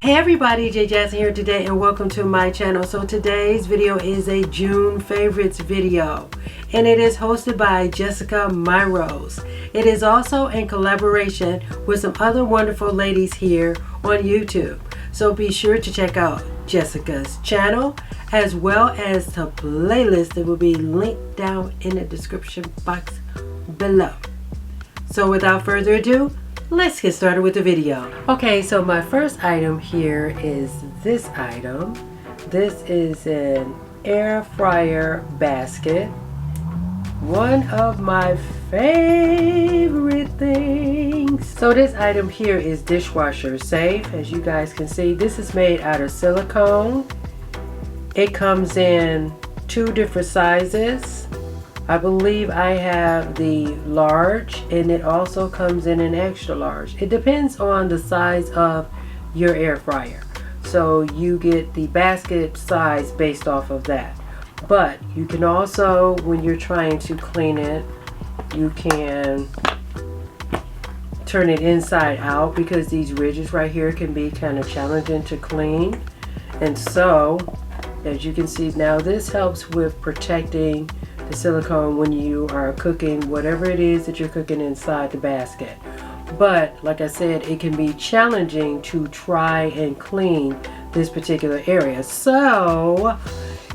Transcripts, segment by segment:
Hey everybody, J Jazz here today and welcome to my channel. So today's video is a June favorites video and it is hosted by Jessica Myros. It is also in collaboration with some other wonderful ladies here on YouTube. So be sure to check out Jessica's channel as well as the playlist that will be linked down in the description box below. So without further ado, let's get started with the video. Okay, so my first item here is this item. This is an air fryer basket. One of my favorite things. So this item here is dishwasher safe. As you guys can see, this is made out of silicone. It comes in 2 different sizes. I believe I have the large and it also comes in an extra large. It depends on the size of your air fryer. So you get the basket size based off of that. But you can also, when you're trying to clean it, you can turn it inside out because these ridges right here can be kind of challenging to clean. And so, as you can see now, this helps with protecting the silicone when you are cooking whatever it is that you're cooking inside the basket. But like I said, it can be challenging to try and clean this particular area. So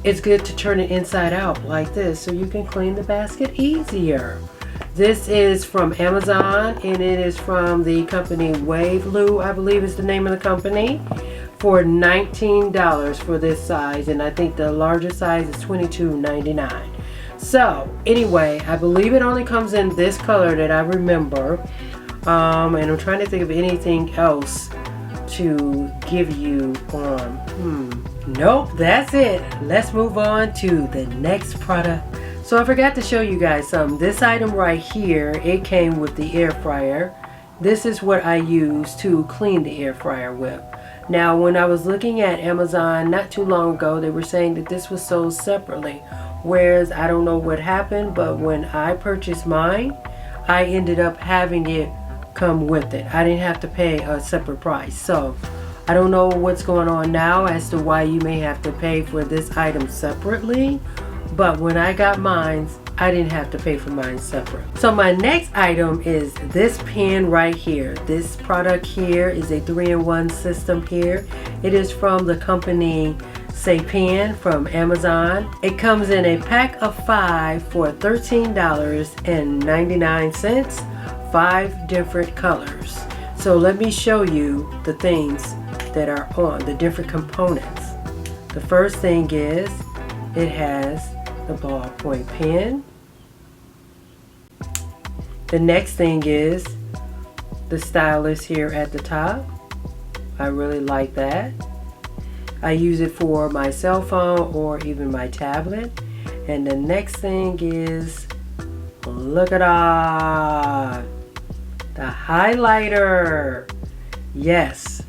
it's good to turn it inside out like this so you can clean the basket easier. This is from Amazon and it is from the company Waveloo, I believe is the name of the company, for $19 for this size, and I think the larger size is $22.99. So anyway, I believe it only comes in this color that I remember, and I'm trying to think of anything else to give you on. Nope, that's it. Let's move on to the next product. So I forgot to show you guys something. This item right here, it came with the air fryer. This is what I use to clean the air fryer with. Now when I was looking at Amazon not too long ago, they were saying that this was sold separately. Whereas I don't know what happened, but when I purchased mine, I ended up having it come with it. I didn't have to pay a separate price. So I don't know what's going on now as to why you may have to pay for this item separately. But when I got mine, I didn't have to pay for mine separate. So my next item is this pen right here. This product here is a 3-in-1 system here. It is from the company Pen from Amazon. It comes in a pack of 5 for $13.99, 5 different colors. So let me show you the things that are on the different components. The first thing is it has the ballpoint pen. The next thing is the stylus here at the top. I really like that. I use it for my cell phone or even my tablet. And the next thing is, look at that, the highlighter. Yes,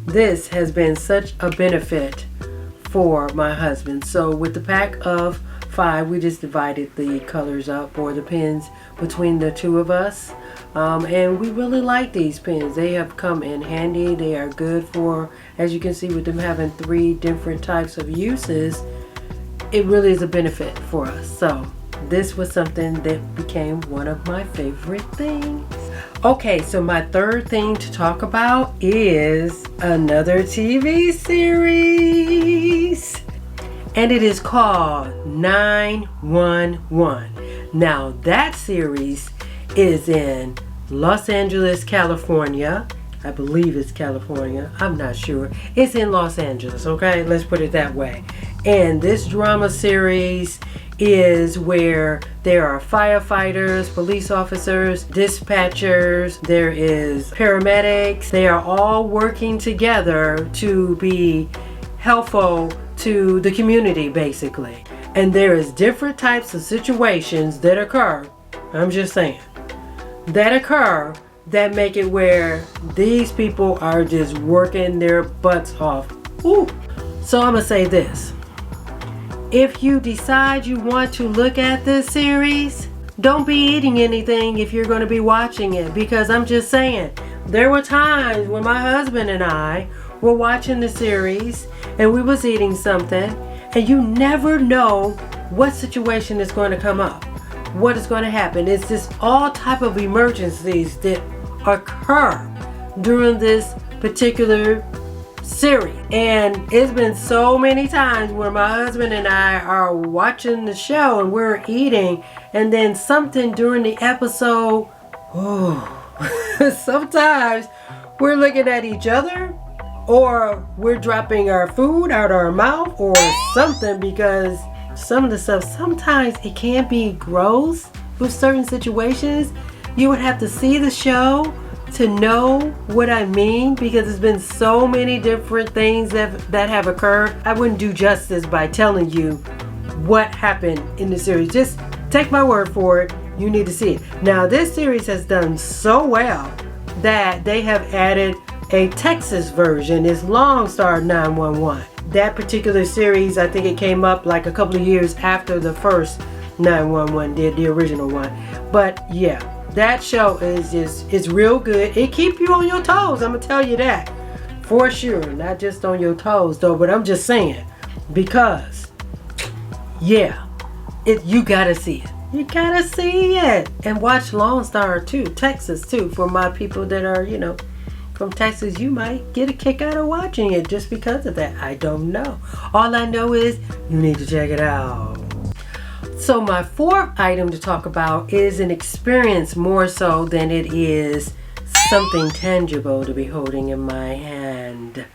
this has been such a benefit for my husband. So with the pack of 5, we just divided the colors up, or the pens, between the 2 of us. And we really like these pens. They have come in handy. They are good for, as you can see with them having 3 different types of uses, it really is a benefit for us. So this was something that became one of my favorite things. Okay, so my third thing to talk about is another TV series. And it is called 911. Now that series is in Los Angeles, California. I believe it's California. I'm not sure. It's in Los Angeles, okay? Let's put it that way. And this drama series is where there are firefighters, police officers, dispatchers, there is paramedics. They are all working together to be helpful to the community, basically. And there is different types of situations that occur, I'm just saying, that occur that make it where these people are just working their butts off. Ooh. So I'm gonna say this. If you decide you want to look at this series, don't be eating anything if you're gonna be watching it, because I'm just saying, there were times when my husband and I were watching the series and we was eating something, and you never know what situation is going to come up, what is going to happen. It's just all type of emergencies that occur during this particular series. And it's been so many times where my husband and I are watching the show and we're eating, and then something during the episode, sometimes we're looking at each other, or we're dropping our food out our mouth or something, because some of the stuff, sometimes it can be gross with certain situations. You would have to see the show to know what I mean, because there's been so many different things that have occurred. I wouldn't do justice by telling you what happened in the series. Just take my word for it. You need to see it. Now, this series has done so well that they have added a Texas version. It's Lone Star 911. That particular series, I think it came up like a couple of years after the first 911 did, the original one. But yeah, that show is real good. It keeps you on your toes, I'm gonna tell you that for sure. Not just on your toes though, but I'm just saying, because yeah, you gotta see it. You gotta see it. And watch Lone Star too, Texas too. For my people that are, from Texas, you might get a kick out of watching it just because of that. I don't know. All I know is you need to check it out. So my fourth item to talk about is an experience more so than it is something tangible to be holding in my hand.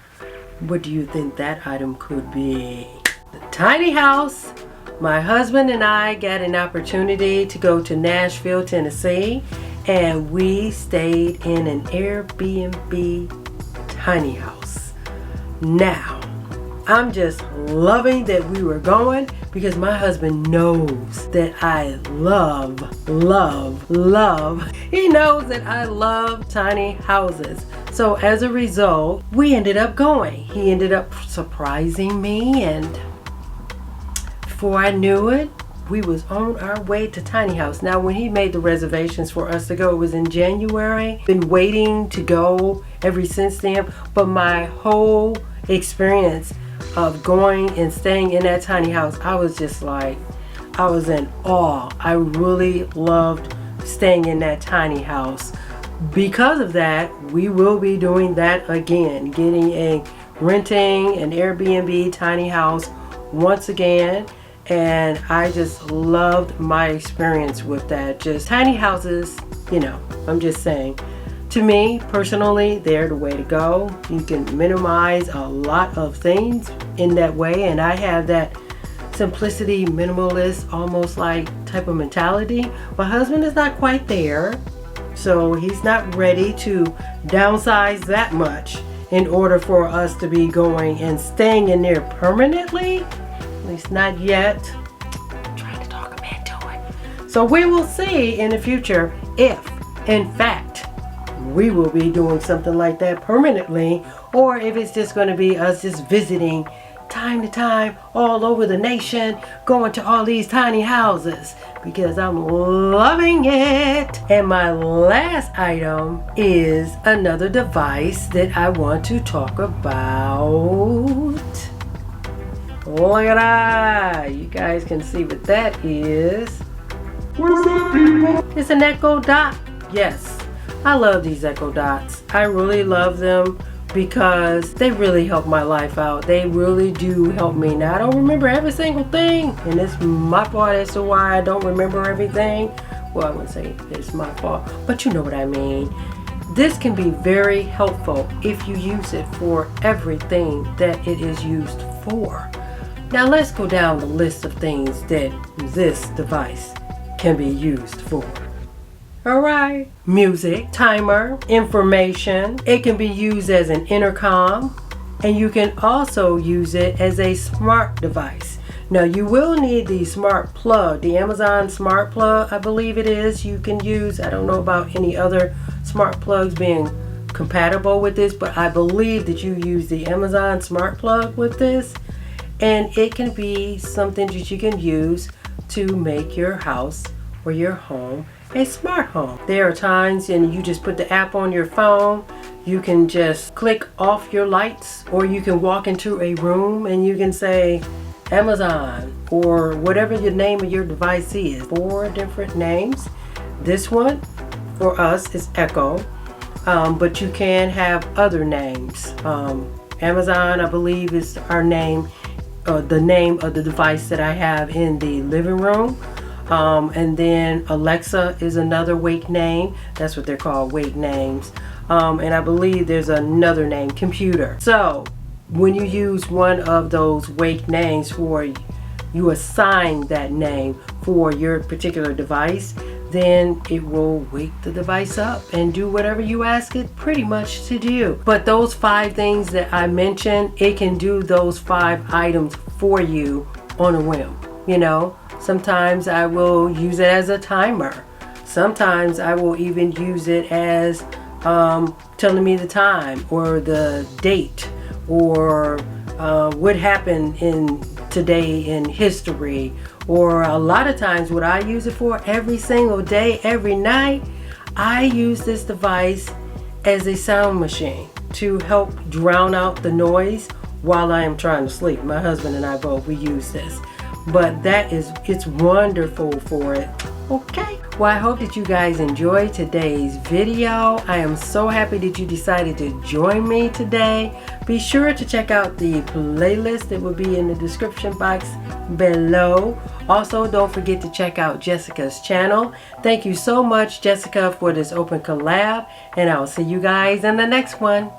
What do you think that item could be? The tiny house. My husband and I got an opportunity to go to Nashville, Tennessee, and we stayed in an Airbnb tiny house. Now, I'm just loving that we were going, because my husband knows that I love. He knows that I love tiny houses. So as a result, we ended up going. He ended up surprising me, and before I knew it, we was on our way to tiny house. Now, when he made the reservations for us to go, it was in January. Been waiting to go ever since then, but my whole experience of going and staying in that tiny house, I was just like, I was in awe. I really loved staying in that tiny house. Because of that, we will be doing that again, renting an Airbnb tiny house once again. And I just loved my experience with that. Just tiny houses, I'm just saying. To me, personally, they're the way to go. You can minimize a lot of things in that way. And I have that simplicity, minimalist, almost like type of mentality. My husband is not quite there. So he's not ready to downsize that much in order for us to be going and staying in there permanently. At least not yet. I'm trying to talk him into it. So we will see in the future if, in fact, we will be doing something like that permanently, or if it's just going to be us just visiting time to time all over the nation, going to all these tiny houses, because I'm loving it. And my last item is another device that I want to talk about. Look at that. You guys can see what that is. What's up, people? It's an Echo Dot. Yes, I love these Echo Dots. I really love them because they really help my life out. They really do help me. Now, I don't remember every single thing, and it's my fault as to why I don't remember everything. Well, I wouldn't say it's my fault, but you know what I mean. This can be very helpful if you use it for everything that it is used for. Now let's go down the list of things that this device can be used for. Alright, music, timer, information. It can be used as an intercom, and you can also use it as a smart device. Now you will need the smart plug, the Amazon smart plug, I believe it is, you can use. I don't know about any other smart plugs being compatible with this, but I believe that you use the Amazon smart plug with this, and it can be something that you can use to make your house or your home a smart home. There are times and you just put the app on your phone. You can just click off your lights, or you can walk into a room and you can say Amazon or whatever the name of your device is. 4 different names. This one for us is Echo, but you can have other names. Amazon, I believe, is our name, the name of the device that I have in the living room. And then Alexa is another wake name. That's what they're called, wake names. And I believe there's another name, computer. So when you use one of those wake names you assign that name for your particular device, then it will wake the device up and do whatever you ask it pretty much to do. But those 5 things that I mentioned, it can do those 5 items for you on a whim. You know, sometimes I will use it as a timer. Sometimes I will even use it as telling me the time or the date, or what happened today in history. Or a lot of times what I use it for, every single day, every night, I use this device as a sound machine to help drown out the noise while I am trying to sleep. My husband and I both, we use this. But it's wonderful for it. Okay. Well, I hope that you guys enjoyed today's video. I am so happy that you decided to join me today. Be sure to check out the playlist that will be in the description box below. Also, don't forget to check out Jessica's channel. Thank you so much, Jessica, for this open collab, and I'll see you guys in the next one.